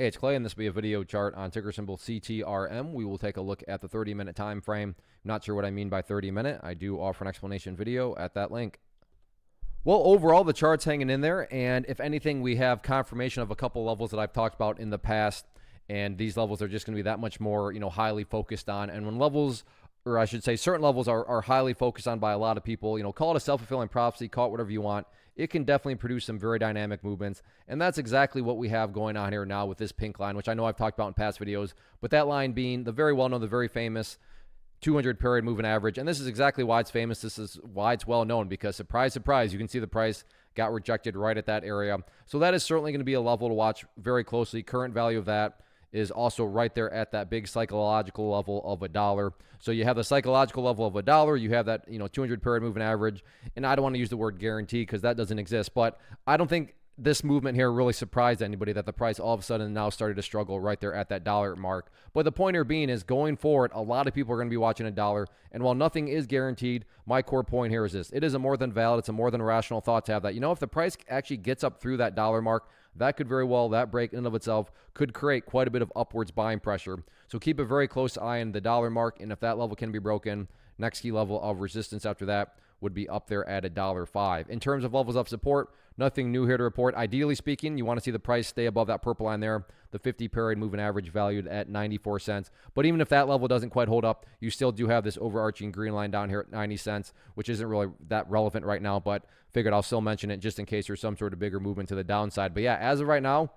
Hey, it's Clay, and this will be a video chart on ticker symbol CTRM. We will take a look at the 30-minute time frame. Not sure what I mean by 30-minute. I do offer an explanation video at that link. Well, overall, the chart's hanging in there, and if anything, we have confirmation of a couple levels that I've talked about in the past, and these levels are just going to be that much more, highly focused on. And when levels, or I should say certain levels are highly focused on by a lot of people, call it a self-fulfilling prophecy, call it whatever you want, it can definitely produce some very dynamic movements. And that's exactly what we have going on here now with this pink line, which I know I've talked about in past videos, but that line being the very well-known, the very famous 200 period moving average. And this is exactly why it's famous. This is why it's well known, because surprise, surprise, you can see the price got rejected right at that area. So that is certainly going to be a level to watch very closely. Current value of that is also right there at that big psychological level of $1. So you have the psychological level of $1, you have that 200 period moving average, and I don't want to use the word guarantee because that doesn't exist, but I don't think this movement here really surprised anybody that the price all of a sudden now started to struggle right there at that dollar mark. But the point here being is, going forward, a lot of people are going to be watching $1, and while nothing is guaranteed, my core point here is this: it is a more than valid, it's a more than rational thought to have that, if the price actually gets up through that dollar mark, that could very well, that break in and of itself could create quite a bit of upwards buying pressure. So keep a very close eye on the dollar mark, and if that level can be broken, next key level of resistance after that would be up there at $1.05. In terms of levels of support, nothing new here to report. Ideally speaking, you want to see the price stay above that purple line there, the 50 period moving average valued at 94 cents. But even if that level doesn't quite hold up, you still do have this overarching green line down here at 90 cents, which isn't really that relevant right now, but figured I'll still mention it just in case there's some sort of bigger movement to the downside. But yeah, as of right now,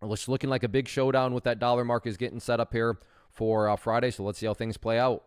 it's looking like a big showdown with that dollar mark is getting set up here for Friday. So let's see how things play out.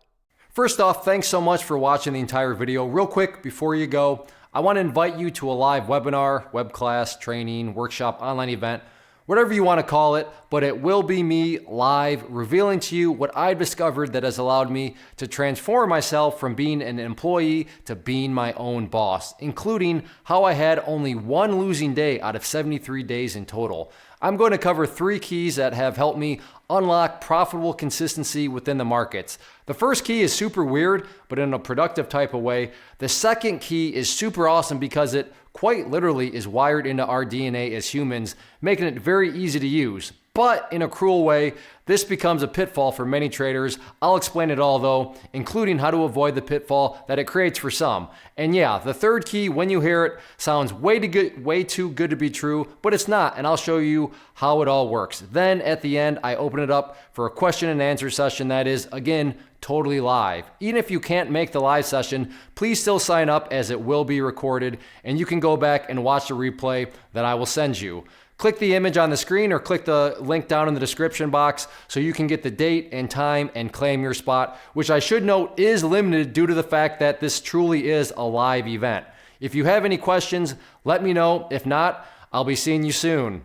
First off, thanks so much for watching the entire video. Real quick, before you go, I want to invite you to a live webinar, web class, training, workshop, online event, whatever you want to call it, but it will be me live revealing to you what I've discovered that has allowed me to transform myself from being an employee to being my own boss, including how I had only one losing day out of 73 days in total. I'm going to cover 3 keys that have helped me unlock profitable consistency within the markets. The first key is super weird, but in a productive type of way. The second key is super awesome because it quite literally is wired into our DNA as humans, making it very easy to use. But in a cruel way, this becomes a pitfall for many traders. I'll explain it all though, including how to avoid the pitfall that it creates for some. And yeah, the third key, when you hear it, sounds way too good to be true, but it's not, and I'll show you how it all works. Then at the end, I open it up for a question and answer session that is, again, totally live. Even if you can't make the live session, please still sign up as it will be recorded, and you can go back and watch the replay that I will send you. Click the image on the screen or click the link down in the description box so you can get the date and time and claim your spot, which I should note is limited due to the fact that this truly is a live event. If you have any questions, let me know. If not, I'll be seeing you soon.